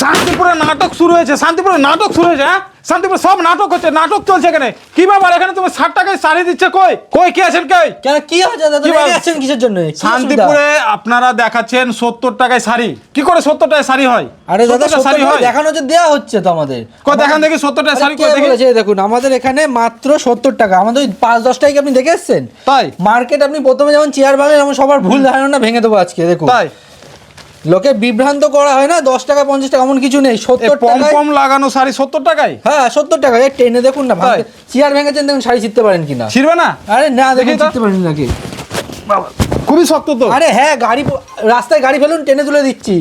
শান্তিপুরে নাটক শুরু হয়েছে, শান্তিপুরে নাটক শুরু হয়েছে। হ্যাঁ, শান্তিপুরে সব নাটক হচ্ছে, নাটক চলছে এখানে। কি ব্যাপার, এখানে তুমি 60 টাকায় শাড়ি দিচ্ছে? কই কই কি আছেন? কই কেন কি হয়েছে দাদা, তুমি আছেন কিসের জন্য? শান্তিপুরে আপনারা দেখাচ্ছেন 70 টাকায় শাড়ি। কি করে 70 টাকায় শাড়ি হয়? আরে দাদা, শাড়ি হয় দেখানো হচ্ছে, দেয়া হচ্ছে তো আমাদের। কই দেখান দেখি 70 টাকায় শাড়ি কই দেখি। এই দেখুন আমাদের এখানে মাত্র 70 টাকা। আমাদের 5-10 টাকা আপনি দেখে এসেছেন? তাই মার্কেট আপনি প্রথমে যেমন চেয়ার ভাঙলেন, এমন সবার ভুল ধারণা ভেঙে দেবো আজকে। দেখুন তাই লোকে বিভ্রান্ত করা হয় না, 10 টাকা 50 টাকা এমন কিছু নেই। 70 টাকা কম লাগানো শাড়ি 70 টাকায়। হ্যাঁ 70 টাকা। এই টেনে দেখুন না, চেয়ার ভেঙেছেন দেখুন, শাড়ি ছিঁড়তে পারেন কিনা। ছিড়বে না? আরে না, দেখুন ছিঁড়তে পারেন নাকি। খুবই শক্ত তো। আরে হ্যাঁ, গাড়ি রাস্তায় গাড়ি ফেলুন, টেনে তুলে দিচ্ছি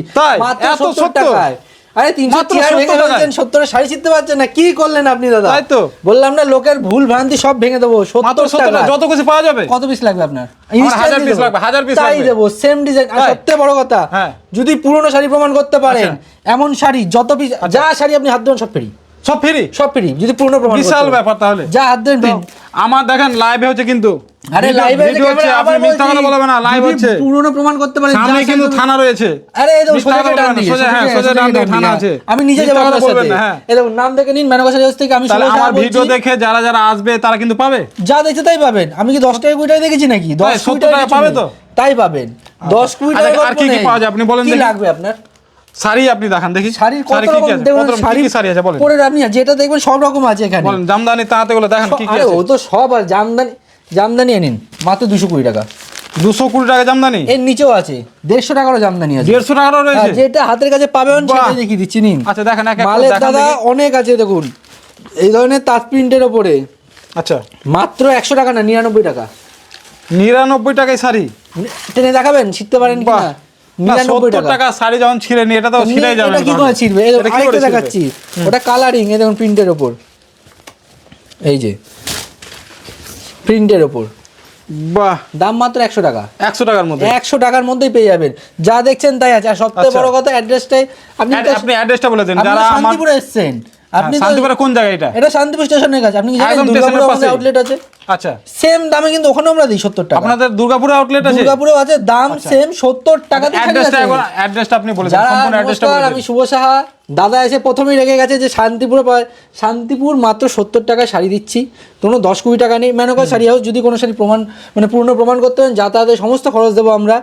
মাত্র 70 টাকায়। আরে 300 চেয়ার ভেঙে ফেলছেন, 70 শাড়ি ছিঁড়তে পারছেন না, কি করলেন আপনি দাদা? তাই তো বললাম না, লোকের ভুল ভ্রান্তি সব ভেঙে দেবো। 70 টাকা যত কিছু পাওয়া যাবে। কত পিস লাগবে আপনার? 1000 পিস লাগবে, 1000 পিস লাগবে। তাই দেবো, সেম ডিজাইন। আর সবথেকে বড় কথা, যদি পুরনো শাড়ি প্রমাণ করতে পারেন, এমন শাড়ি যত পিস, যা শাড়ি আপনি হাত দেন সব ফ্রি। সব ফ্রি? সব ফ্রি যদি পুরনো প্রমাণ। বিশাল ব্যাপার তাহলে। যা হাত দেন ফ্রি। আমার দেখেন লাইভে হচ্ছে কিন্তু। আরে লাইভে হচ্ছে, আপনি মিথ্যা কথা বলবেন না। লাইভ হচ্ছে, পুরনো প্রমাণ করতে পারেন। সামনে কিন্তু থানা রয়েছে। আরে এই দেখো সোজা ডান দিকে, সোজা ডান দিকে থানা আছে। আমি নিজে যাব আপনার সাথে। এই দেখুন নাম দেখে নিন, মেনকাশারি হাউস থেকে। আমি তাহলে আমার ভিডিও দেখে যারা যারা আসবে তারা কিন্তু পাবে। যা দেখছে তাই পাবেন। আমি কি 10 টাকা 20 টাকা দেখেছি নাকি? 10 টাকা পাবে তো, তাই পাবেন। 10-20 টাকা। আর কি কি পাওয়া যায় আপনি বলেন? কি লাগবে আপনার? শাড়ি আপনি দেখান দেখি। শাড়ির কত রকম দেখুন, শাড়ি আছে বলেন। পরে আপনি যেটা দেখবেন সব রকম আছে এখানে। বলেন জামদানি তাঁতে গুলো দেখান কি কি আছে। আরে ও তো সব আর জামদানি নিন মাত্র 220 টাকা। 220 টাকা জামদানি? এর নিচেও আছে 150 টাকারও জামদানি আছে। 150 টাকারও রয়েছে? যেটা হাতের কাছে পাবেন সেটাই দেখিয়ে দিচ্ছি, নিন। আচ্ছা দেখেন, এক এক মালের দাদা অনেক আছে দেখুন। এই ধরনের তাঁত প্রিন্টের উপরে আচ্ছা মাত্র 100 টাকা না, 99 টাকা। 99 টাকায় শাড়ি টেনে দেখাবেন, শিখতে পারেন কিনা? 99 টাকা শাড়ি যখন ছিঁড়ে নি, এটা তো ছিঁড়ে যাবে। এটা কি করে ছিঁড়বে? আরেকটা দেখাচ্ছি, ওটা কালারিং। এই দেখুন প্রিন্টের উপর, এই যে প্রিন্টের উপর। বাহ, দাম মাত্র 100 টাকা। 100 টাকার মধ্যে? 100 টাকার মধ্যেই পেয়ে যাবেন। যা দেখছেন তাই আছে। আর সবথেকে বড় কথা, অ্যাড্রেসটাই আপনি অ্যাড্রেসটা বলে দেন। যারা শান্তিপুরে এসেছেন, আপনি শান্তিপুরে কোন জায়গা? এটা শান্তিপুর স্টেশনের কাছে। আপনি কি জানেন দুর্গাপুরে আমাদের আউটলেট আছে? আচ্ছা, সেম দামে কিন্তু ওখানেও আমরা দিই 70 টাকা। আপনাদের দুর্গাপুরে আউটলেট আছে? দুর্গাপুরেও আছে, দাম সেম 70 টাকা দিয়ে। অ্যাড্রেসটা আপনি বলে দেন, সম্পূর্ণ অ্যাড্রেসটা বলে দেন। আমি শুভ সাহা। দাদা এসে প্রথমেই রেখে গেছে যে শান্তিপুর মাত্র 70 টাকায় শাড়ি দিচ্ছি, কোনো 10-20 টাকা নেই। মেনকা শাড়ি হাউস। যদি কোনো শাড়ি প্রমাণ পুরনো প্রমাণ করতে পারেন, যাতায়াতের সমস্ত খরচ দেবো আমরা।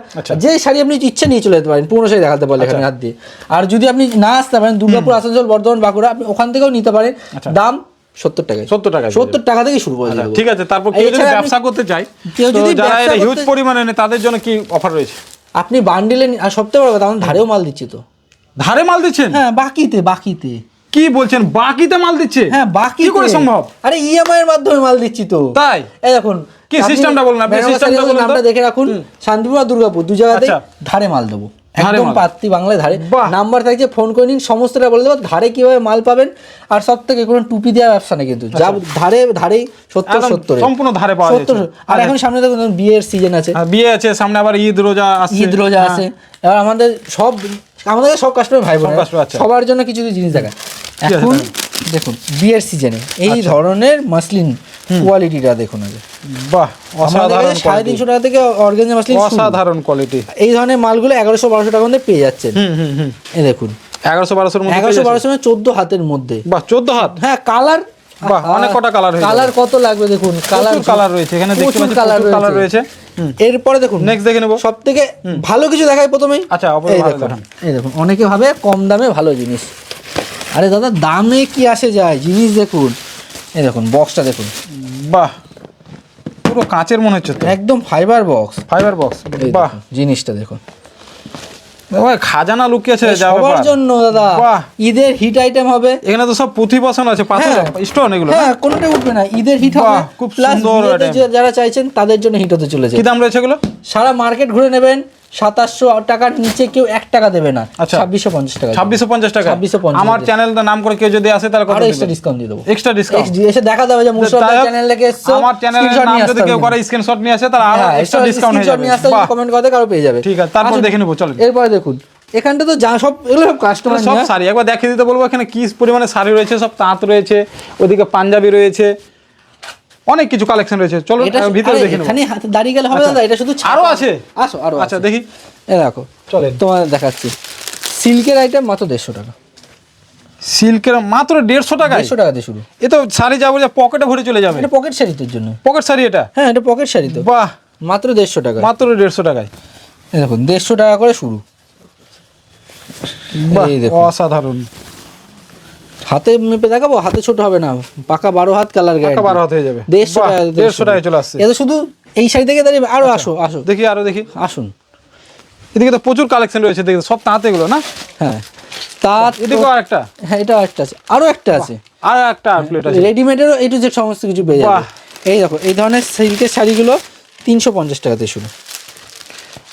যে শাড়ি আপনি ইচ্ছে নিয়ে চলে যেতে পারেন, পুরনো শাড়ি দেখাতে পারলে এখানে হাত দিয়ে। আর যদি আপনি না আসতে পারেন, দুর্গাপুর, আসানসোল, বর্ধমান, বাঁকুড়া, আপনি ওখান থেকেও নিতে পারেন। দাম 70 টাকা। 70 টাকা থেকে শুরু করে দেবো। ঠিক আছে। তারপর কেউ যদি ব্যবসা করতে চায়, কেউ যদি যারা হিউজ পরিমাণে নেয়, তাদের জন্য কি অফার রয়েছে? আপনি বান্ডিলে, আর সবথেকে বড় কথা, আমরা ধারেও মাল দিচ্ছি। তো ধারে মাল দিচ্ছেন? হ্যাঁ, বাকিতে। কি বলছেন, বাকিতে মাল দিচ্ছে? হ্যাঁ, বাকি কি করে সম্ভব? আরে ইএমআই এর মাধ্যমে মাল দিচ্ছি তো। তাই? এই দেখুন কি সিস্টেমটা বলুন, আপনি সিস্টেমটা বলুন। নামটা দেখে রাখুন, শান্তিপুর আর দুর্গাপুর দু জায়গাতে ধারে মাল দেবো। একদম পাত্তি বাংলায় ধারে। নাম্বার থাকছে, ফোন করে নিন, সমস্তটা বলে দেবো ধারে কিভাবে মাল পাবেন। আর সব থেকে কোনো টুপি দেওয়ার ব্যবসা নেই কিন্তু, যা ধারেই 70 সম্পূর্ণ ধারে পাওয়া যাচ্ছে। আর এখন সামনে দেখুন বিয়ের সিজন আছে, বিয়ে আছে সামনে, আবার ঈদ রোজা আছে। এবার আমাদের সব কাস্টমার ভাই বোন, সবার জন্য কিছু কিছু জিনিস দেখায়। এখন দেখুন বিয়ের সিজনে এই ধরনের মাসলিন কোয়ালিটিটা দেখুন। বাহ, অসাধারণ। 350 টাকা থেকে অর্গানজা মাসলিন, অসাধারণ কোয়ালিটি। এই ধরনের মালগুলো 1100-1200 টাকার মধ্যে পেয়ে যাচ্ছেন। এই দেখুন 1100-1200 মধ্যে, 1100-1200 14 হাতের মধ্যে। বাহ, 14 হাত। হ্যাঁ, কালার বাহ, অনেক কটা কালার হয়েছে। কালার কত লাগবে দেখুন, কালার রয়েছে এখানে, দেখতে পাচ্ছেন কালার রয়েছে। এরপরে দেখুন নেক্সট দেখে নেব। সবথেকে ভালো কিছু দেখাই প্রথমেই। আচ্ছা, এই দেখুন অনেকে ভাবে কম দামে ভালো জিনিস। আরে দাদা, দামে কি আসে যায়, জিনিস দেখুন। এই দেখুন বক্সটা দেখুন। বাহ, পুরো কাঁচের মনে হচ্ছে তো। একদম ফাইবার বক্স। বাহ, জিনিসটা দেখুন। খাজানা লুকিয়ে আছে সবার জন্য দাদা। ঈদের হিট আইটেম হবে। এখানে তো সব পুঁথি বসানো আছে, পাথর স্টোন এগুলো। হ্যাঁ, কোনোটাই উঠবে না, ঈদের হিট হবে। খুব সুন্দর। যারা চাইছেন তাদের জন্য হিট হতে চলেছে। কি দাম রয়েছে এগুলো? সারা মার্কেট ঘুরে নেবেন, 2700 টাকার নিচে কেউ 1 টাকা দেবে না। 2650 টাকা। 2650 টাকা। আমার চ্যানেলটা নাম করে কেউ যদি আসে, তাহলে কত এক্সট্রা ডিসকাউন্ট দিয়ে দেবো। এক্সট্রা ডিসকাউন্ট এসে দেখা যাবে যে মুশারফ চ্যানেল থেকে এসেছে। আমার চ্যানেলের নাম যদি কেউ করে স্ক্রিনশট নিয়ে আসে, তাহলে আরো এক্সট্রা ডিসকাউন্ট হয়ে যাবে। কমেন্ট করতে কারো পেয়ে যাবে। ঠিক আছে, তারপর দেখে নেব। চলেন এরপরে দেখুন, এখানটা তো যা সব এগুলো সব কাস্টমার সব শাড়ি একবার দেখিয়ে দিতে বলবো। এখানে কি পরিমাণে শাড়ি রয়েছে, সব তাঁত রয়েছে, ওদিকে পাঞ্জাবি রয়েছে, অনেক কিছু কালেকশন রয়েছে। চলো ভিতরে দেখে নেব। এখানে হাতে দাঁড়িয়ে গেলে হবে দাদা, এটা শুধু আরো আছে। আরো আচ্ছা দেখি, এই দেখো, চলেন তোমাদের দেখাচ্ছি। সিল্কের আইটেম মাত্র 150 টাকা। সিল্কের মাত্র 150 টাকায়। 150 টাকা দিয়ে শুরু। এ তো শাড়ি যাবো যে পকেটে ভরে চলে যাবে। এটা পকেট শাড়ি তোর জন্য। পকেট শাড়ি এটা? হ্যাঁ এটা পকেট শাড়ি তো। বাহ, মাত্র 150 টাকা। মাত্র 150 টাকায়। এই দেখুন 150 টাকা করে শুরু। বাহ, এই দেখুন অসাধারণ। হাতে মেপে দেখাবো, হাতে ছোট হবে না, পাকা 12 হাত কালার গ্যারান্টি। পাকা 12 হাত হয়ে যাবে। 150 বাহ, টাকা। 150 টাকায় চলে আসছে। এটা শুধু এই শাড়ি থেকে দাঁড়িয়ে আরো আসো আসো দেখি, আরো দেখি। আসুন। এদিকে তো প্রচুর কালেকশন রয়েছে, দেখি সব তাঁতে এগুলো না? হ্যাঁ তাঁত। এদিকে আরেকটা। হ্যাঁ এটা আরেকটা আছে, আরো একটা আছে, আর একটা প্লেট আছে। রেডিমেডেরও A to Z সমস্ত কিছু পেয়ে যাবে। বাহ। এই দেখো এই ধরনের সিল্কের শাড়িগুলো 350 টাকাতে শুরু।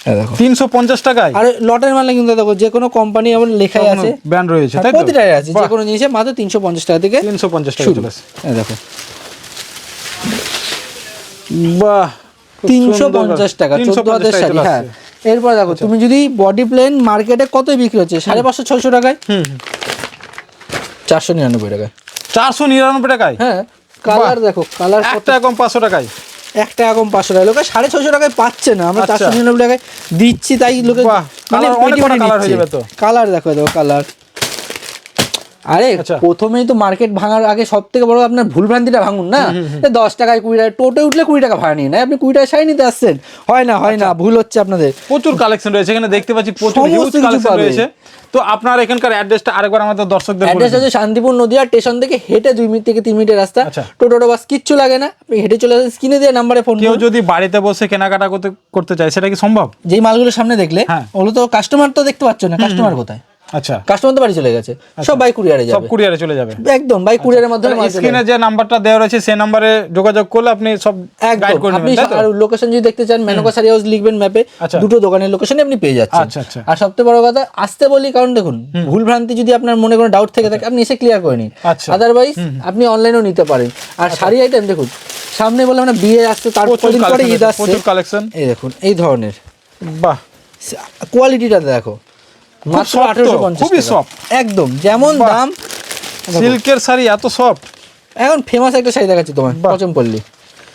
এই দেখো 350 টাকায়। আর লটের মালে কিন্তু দেখো যে কোনো কোম্পানি আমার লেখাই আছে, ব্র্যান্ড রয়েছে তাই তো? প্রতিটাই আছে, যে কোনো জিনিসে মাত্র 350 টাকা থেকে 350 টাকা শুরু। চলে আসছে। এই দেখো বাহ, খুব 350 টাকা 14 হাতের শাড়ি। হ্যাঁ এরপর দেখো তুমি যদি বডি প্লেন মার্কেটে কত বিক্রি হচ্ছে 550 600 টাকায়, 499 টাকায়। 499 টাকায়। হ্যাঁ কালার দেখো, কালার একটা কম 500 টাকায়। 1 টাকা কম 500 টাকা, লোকে 650 টাকায় পাচ্ছে না, আমরা আচ্ছা। 499 টাকায় দিচ্ছি, তাই লোকে বাহ, colour অনেক কটা colour হয়ে যাবে তো। কালার দেখো দেখো কালার। আরে আচ্ছা। প্রথমেই তো মার্কেট ভাঙার আগে সব থেকে বড় আপনার ভুলভ্রান্তিটা ভাঙুন না। 10 টাকায় 20 টাকা টোটো উঠলে 20 টাকা ভাড়া নিয়ে নেয়, আপনি 20 টাকা শাড়ি নিতে আসছেন, হয় না ভুল হচ্ছে আপনাদের। প্রচুর কালেকশন রয়েছে এখানে, দেখতে পাচ্ছি প্রচুর সমস্ত হিউজ কিছু কালেকশন পাবে। রয়েছে। তো আপনার এখানকার অ্যাড্রেসটা আরেকবার আমাদের দর্শকদের বলে অ্যাড্রেস দিন। আছে শান্তিপুর নদিয়া স্টেশন থেকে হেঁটে 2 মিনিট থেকে 3 মিনিটের রাস্তা। আচ্ছা। টোটো বাস কিচ্ছু লাগে না, আপনি হেঁটে চলে আসেন, স্ক্রিনে দিয়ে নাম্বারে ফোন কেউ করুন। যদি বাড়িতে বসে কেনাকাটা করতে চায় সেটা কি সম্ভব? যেই মালগুলো সামনে দেখলে হ্যাঁ। ওগুলো তো কাস্টমার তো দেখতে পাচ্ছ না, কাস্টমার কোথায়? আচ্ছা, কাস্টমার তো বাড়ি চলে গেছে, সব বাই কুরিয়ারে সব যাবে, কুরিয়ারে চলে যাবে। একদম বাই কুরিয়ারের মাধ্যমে মাল চলে স্ক্রিনে যাবে। যে নাম্বারটা দেওয়া রয়েছে সেই নাম্বারে যোগাযোগ করলে আপনি সব গাইড একদম করে আপনি নেবেন তাই তো? আর লোকেশন যদি দেখতে চান মেনকা শাড়ি হাউস লিখবেন ম্যাপে, আচ্ছা। দুটো দোকানের লোকেশনে আপনি পেয়ে যাচ্ছেন। আচ্ছা, আচ্ছা। আর সবথেকে বড় কথা আসতে বলি, কারণ দেখুন ভুল ভ্রান্তি যদি আপনার মনে কোনো ডাউট থেকে থাকে আপনি এসে ক্লিয়ার করে নিন, আচ্ছা। আদারওয়াইজ আপনি অনলাইনেও নিতে পারেন। আর শাড়ি আইটেম দেখুন সামনে বলে আমরা বিয়ে আসছে, তার প্রচুর কদিন পরে collection ঈদ আছে, আসছে, প্রচুর কালেকশন। এই দেখুন এই ধরনের বাহ, কোয়ালিটিটা দেখো, মাত্র soft তো, 1850 খুবই টাকা। soft। একদম যেমন বাহ। দাম। সিল্কের শাড়ি এত সফট। এখন ফেমাস একটা শাড়ি দেখাচ্ছি তোমার, বাহ। পচমপল্লী,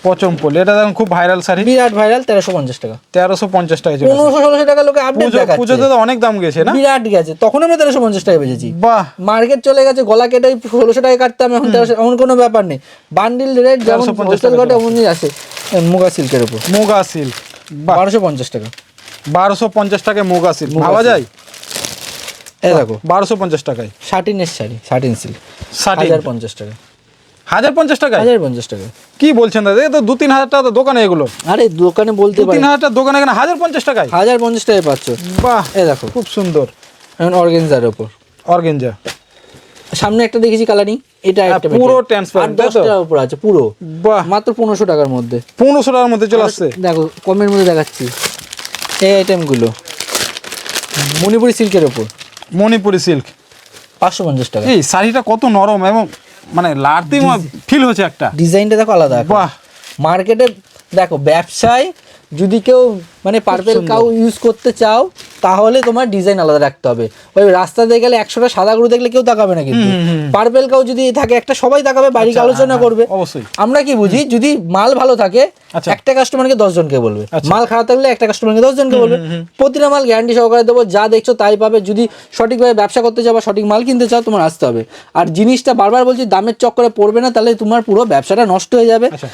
পচমপল্লী, এটা দেখুন খুব ভাইরাল শাড়ি। বিরাট ভাইরাল, 1350 টাকা। 1350 টাকা চলে আসছে। 1500-1600 টাকা লোকে আপডেট দেখাচ্ছে, পুজোতে তো অনেক দাম গেছে না? বিরাট গেছে, তখন আমরা 1350 টাকা বেচেছি। বাহ, মার্কেট চলে গেছে, গলা কেটে 1600 টাকা কাটতাম, এখন 1300, এমন কোনো ব্যাপার নেই। বান্ডিল রেট যেমন 1350 হোলসেল টাকা ঘটে অমনি আছে। মুগা সিল্কের উপর মুগা সিল্ক। বাহ, 1250 টাকা। 1250 টাকায় মুগা সিল্ক মুগা ভাবা silk। যায়? এই দেখো 1250 টাকায় শাটিনের শাড়ি, শাটিন সিল্ক, শাটিন 1050 টাকা। 1050 টাকায়? 1050 টাকা। কি বলছেন দাদা, এ তো 2-3 হাজার টাকা তো দোকানে এগুলো। আরে দোকানে বলতে 2-3 পারি হাজার টাকা দোকানে এখানে 1050 টাকায়? 1050 টাকায় পাচ্ছ। বাহ, এই দেখো খুব সুন্দর এখন অর্গেনজার উপর। অর্গেঞ্জা। সামনে একটা দেখেছি কালারিং, এটা একটা পুরো transparent, তাই 10 তো? টাকার উপর আছে পুরো, বাহ, মাত্র 1500 টাকার মধ্যে। 1500 টাকার মধ্যে চলে আসছে। দেখো কমের মধ্যে দেখাচ্ছি এই আইটেমগুলো, মণিপুরি সিল্কের উপর মণিপুরি সিল্ক। 550 টাকা। এই শাড়িটা কত নরম এবং মানে লাড়তেই ফিল হচ্ছে একটা। ডিজাইনটা দেখো আলাদা। বাহ, মার্কেটে দেখো ব্যবসায় যদি কেউ মানে পার্পেল কাউ ইউজ করতে চাও তাহলে তোমার ডিজাইন আলাদা রাখতে হবে। ওই রাস্তা দিয়ে গেলে 100টা সাদা গরু দেখলে কেউ তাকাবে না, কিন্তু পার্পেল কাউ যদি থাকে একটা সবাই তাকাবে, বাড়িতে আলোচনা করবে। অবশ্যই। আমরা কি বুঝি, যদি মাল ভালো থাকে আচ্ছা। একটা কাস্টমারকে 10 জনকে বলবে, আচ্ছা। মাল খারাপ থাকলে একটা কাস্টমারকে 10 জনকে বলবে। প্রতিটা মাল গ্যারান্টি সহকারে দেবো, যা দেখছো তাই পাবে। যদি সঠিকভাবে ব্যবসা করতে চাও বা সঠিক মাল কিনতে চাও তোমার আসতে হবে। আর জিনিসটা বারবার বলছি দামের চক্করে পড়বে না, তাহলে তোমার পুরো ব্যবসাটা নষ্ট হয়ে যাবে। আচ্ছা।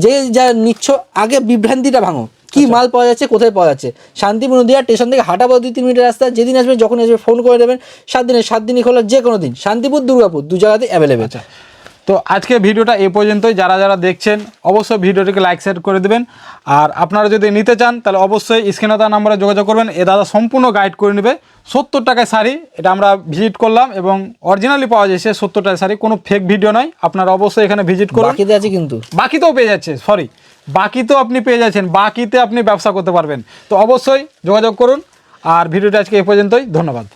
যে যা নিচ্ছ আগে বিভ্রান্তিটা ভাঙো, কি মাল পাওয়া যাচ্ছে, কোথায় পাওয়া যাচ্ছে। শান্তিপুর নদিয়া স্টেশন থেকে হাঁটাবো 2-3 মিনিটের রাস্তা। যেদিন আসবে যখন আসবে ফোন করে দেবেন, 7 দিনের 7 দিনই খোলা, যে কোনো দিন। শান্তিপুর দুর্গাপুর 2 জায়গাতেই অ্যাভেলেবেল। আচ্ছা, তো আজকে ভিডিওটা এই পর্যন্তই। যারা যারা দেখছেন অবশ্যই ভিডিওটিকে লাইক শেয়ার করে দেবেন। আর আপনারা যদি নিতে চান তাহলে অবশ্যই স্ক্রিনে দেওয়া নাম্বারে যোগাযোগ করবেন। এ দাদা সম্পূর্ণ গাইড করে নেবে। 70 টাকায় শাড়ি, এটা আমরা ভিজিট করলাম এবং অরিজিনালি পাওয়া যাচ্ছে 70 টাকায় শাড়ি, কোনো ফেক ভিডিও নয়। আপনারা অবশ্যই এখানে ভিজিট করুন। বাকিতে আছে কিন্তু, বাকিতেও পেয়ে যাচ্ছে, বাকিতেও আপনি পেয়ে যাচ্ছেন, বাকিতে আপনি ব্যবসা করতে পারবেন। তো অবশ্যই যোগাযোগ করুন। আর ভিডিওটা আজকে এই পর্যন্তই, ধন্যবাদ।